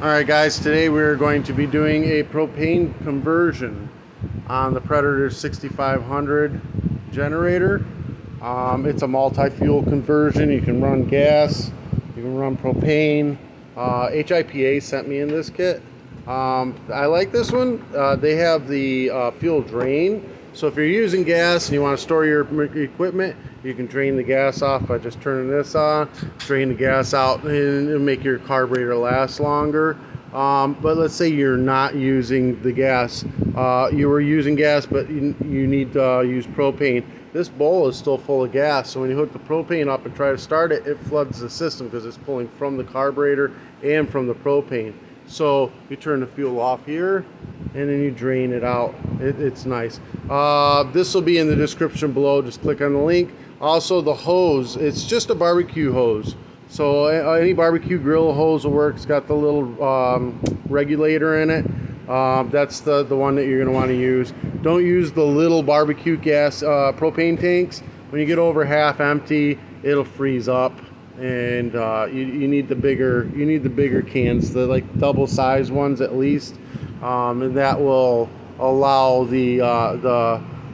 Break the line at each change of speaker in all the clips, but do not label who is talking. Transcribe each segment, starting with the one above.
Alright guys, today we're going to be doing a propane conversion on the Predator 6500 generator. It's a multi-fuel conversion. You can run gas, you can run propane. HIPA sent me in this kit. I like this one. They have the fuel drain. So if you're using gas and you want to store your equipment, you can drain the gas off by just turning this on, drain the gas out, and make your carburetor last longer. But let's say you're not using the gas. You were using gas, but you need to use propane. This bowl is still full of gas, so when you hook the propane up and try to start it, it floods the system because it's pulling from the carburetor and from the propane. So you turn the fuel off here and then you drain it out. It's nice. This will be in the description below. Just click on the link. Also the hose, it's just a barbecue hose. So any barbecue grill hose will work. It's got the little regulator in it. That's the one that you're going to want to use. Don't use the little barbecue gas propane tanks. When you get over half empty, it'll freeze up, and you need the bigger cans, the like double size ones at least, and that will allow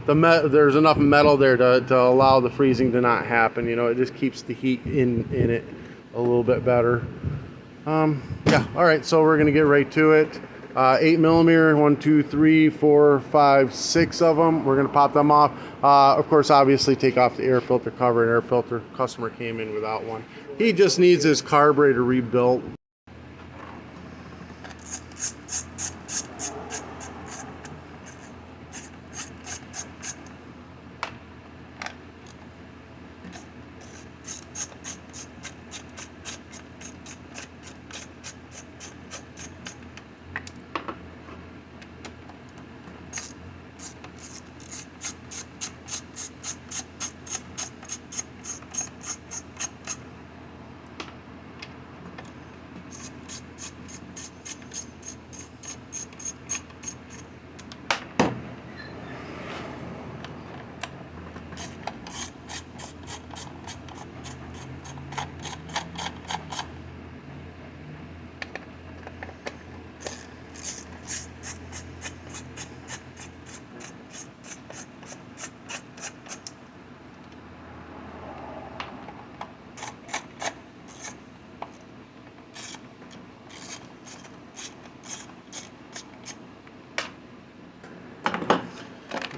there's enough metal there to allow the freezing to not happen. You know, it just keeps the heat in it a little bit better. Yeah, all right, so we're gonna get right to it. 8mm, 1, 2, 3, 4, 5, 6 of them. We're gonna pop them off. Of course, obviously take off the air filter cover and air filter. Customer came in without one. He just needs his carburetor rebuilt.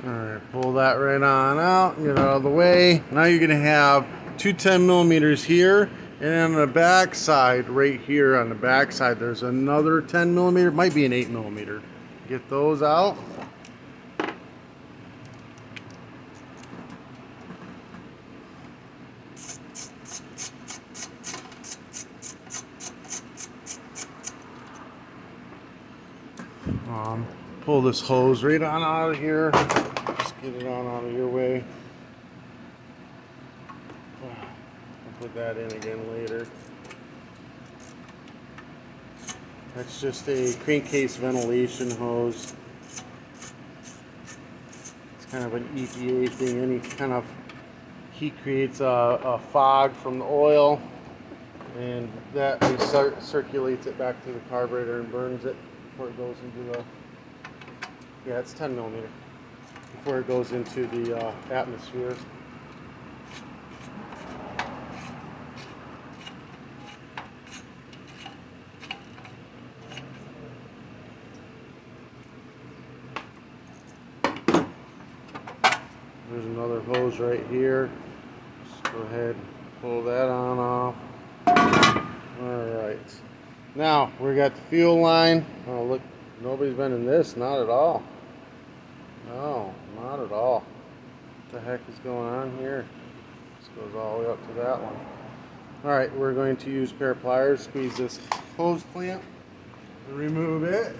Alright, pull that right on out, get it out of the way. Now you're going to have two 10mm here, and then on the back side, right here on the back side, there's another 10mm, might be an 8mm. Get those out. Pull this hose right on out of here. Just get it on out of your way. I'll put that in again later. That's just a crankcase ventilation hose. It's kind of an EPA thing. Any kind of heat creates a fog from the oil, and that circulates it back to the carburetor and burns it before it goes into the, yeah, it's 10mm, before it goes into the atmosphere. There's another hose right here. Just go ahead and pull that on off. Alright. Now, we got the fuel line. Oh, look, nobody's been in this. Not at all. No, not at all. What the heck is going on here? This goes all the way up to that one. Alright, we're going to use a pair of pliers, squeeze this hose clamp, and remove it.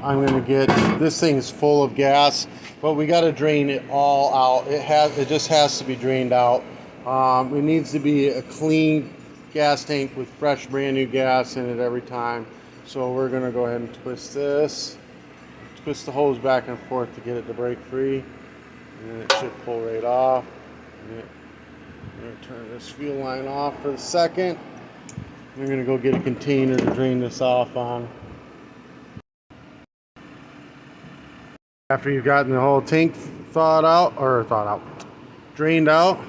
I'm going to get, this thing's full of gas, but we got to drain it all out. It just has to be drained out. It needs to be a clean gas tank with fresh brand new gas in it every time. So we're going to go ahead and twist this, twist the hose back and forth to get it to break free, and then it should pull right off. I'm going to turn this fuel line off for a second. We're going to go get a container to drain this off on. After you've gotten the whole tank drained out,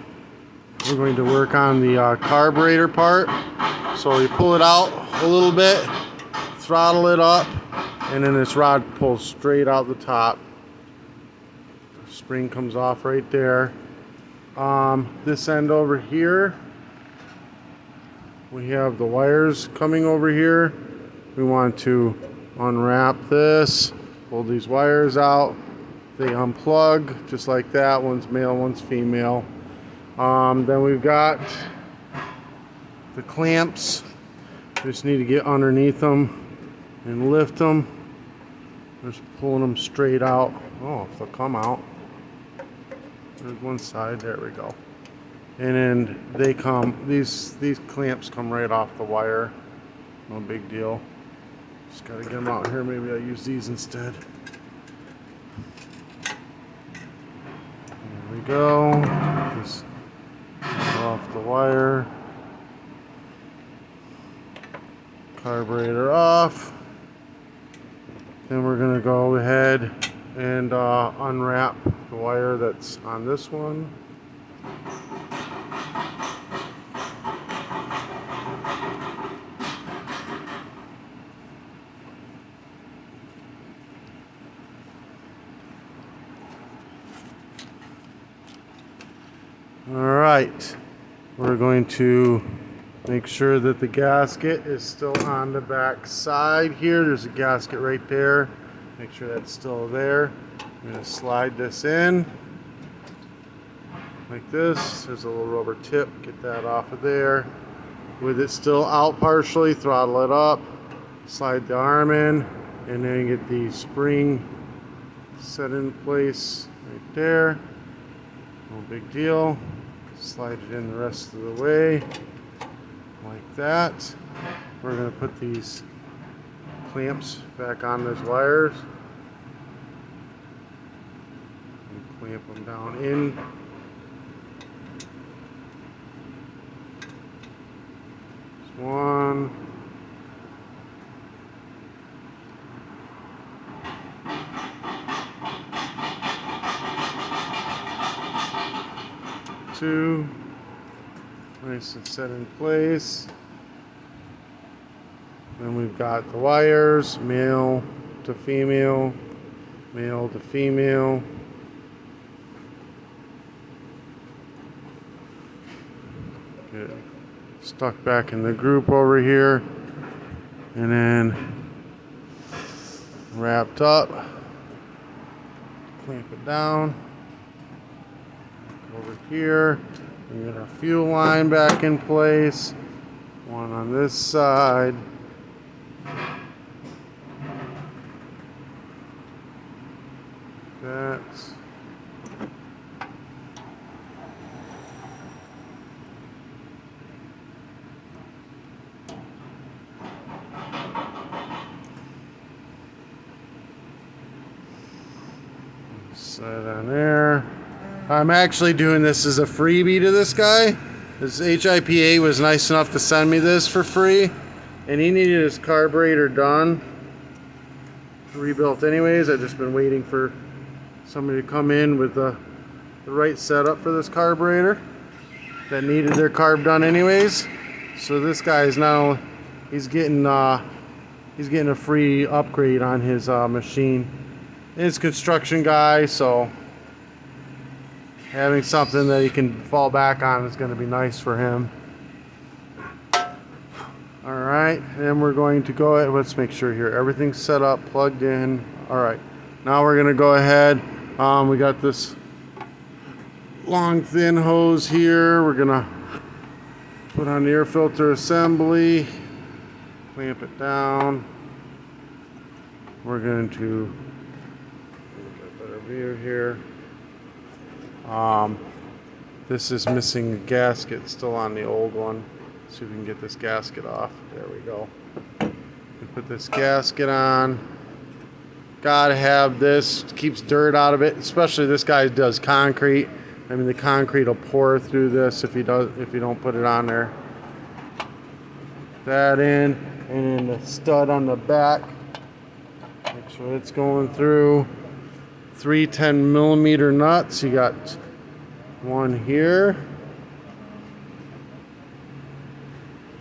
we're going to work on the carburetor part. So you pull it out a little bit, throttle it up, and then this rod pulls straight out the top. The spring comes off right there. This end over here, we have the wires coming over here. We want to unwrap this, pull these wires out. They unplug just like that. One's male, one's female. Then we've got the clamps. Just need to get underneath them and lift them. Just pulling them straight out. Oh, if they'll come out. There's one side, there we go. And then they come, these clamps come right off the wire. No big deal. Just gotta get them out here. Maybe I'll use these instead. There we go. Just off the wire. Carburetor off. Then we're gonna go ahead and unwrap the wire that's on this one. All right, we're going to make sure that the gasket is still on the back side here. There's a gasket right there. Make sure that's still there. I'm going to slide this in like this. There's a little rubber tip. Get that off of there. With it still out partially, throttle it up, slide the arm in, and then get the spring set in place right there. No big deal. Slide it in the rest of the way like that. We're going to put these clamps back on those wires and clamp them down in. There's one. Two. Nice and set in place. Then we've got the wires, male to female, male to female. Get it stuck back in the group over here, and then wrapped up. Clamp it down. Over here, we get our fuel line back in place. One on this side. That's set on there. I'm actually doing this as a freebie to this guy. This HIPA was nice enough to send me this for free, and he needed his carburetor done, rebuilt anyways. I've just been waiting for somebody to come in with the right setup for this carburetor that needed their carb done anyways. So this guy is now, he's getting a free upgrade on his machine. He's a construction guy, so having something that he can fall back on is going to be nice for him. Alright, and we're going to go ahead, let's make sure here everything's set up, plugged in. Alright, now we're going to go ahead, we got this long thin hose here. We're going to put on the air filter assembly, clamp it down. We're going to get a better view here. This is missing a gasket still on the old one. See if we can get this gasket off. There we go. We put this gasket on. Gotta have this. Keeps dirt out of it. Especially this guy does concrete. I mean, the concrete will pour through this if you don't put it on there. That in, and then the stud on the back. Make sure it's going through. 3 10mm nuts. You got one here,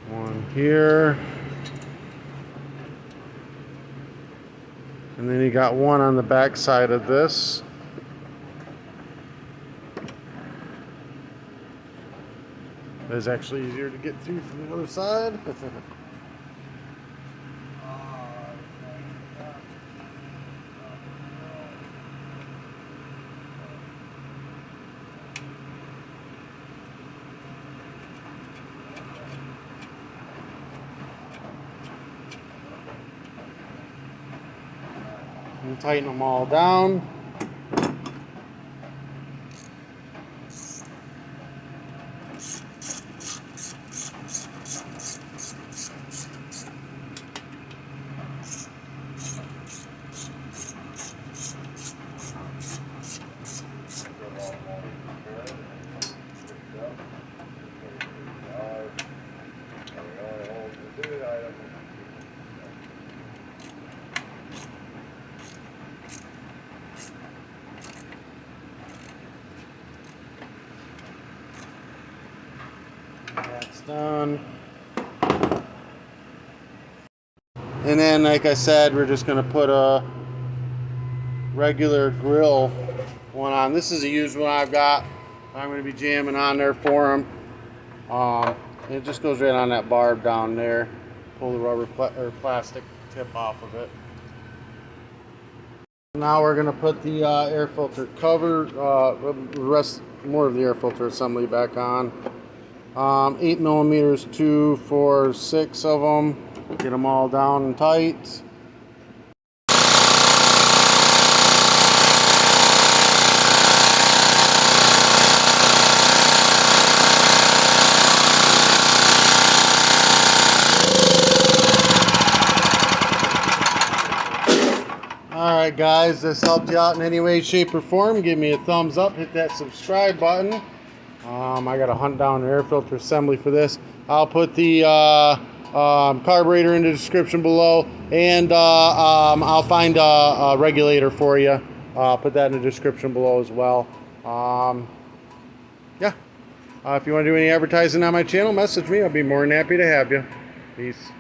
one here, and then you got one on the back side of this. It's actually easier to get through from the other side. And tighten them all down. That's done. And then, like I said, we're just going to put a regular grill one on. This is a used one I've got. I'm going to be jamming on there for them. It just goes right on that barb down there. Pull the rubber or plastic tip off of it. Now we're going to put the air filter cover, more of the air filter assembly back on. 8mm, 2, 4, 6 of them. Get them all down and tight. Alright guys, this helped you out in any way, shape, or form. Give me a thumbs up, hit that subscribe button. I got to hunt down an air filter assembly for this. I'll put the carburetor in the description below, and I'll find a regulator for you. Put that in the description below as well. Yeah. If you want to do any advertising on my channel, message me. I'll be more than happy to have you. Peace.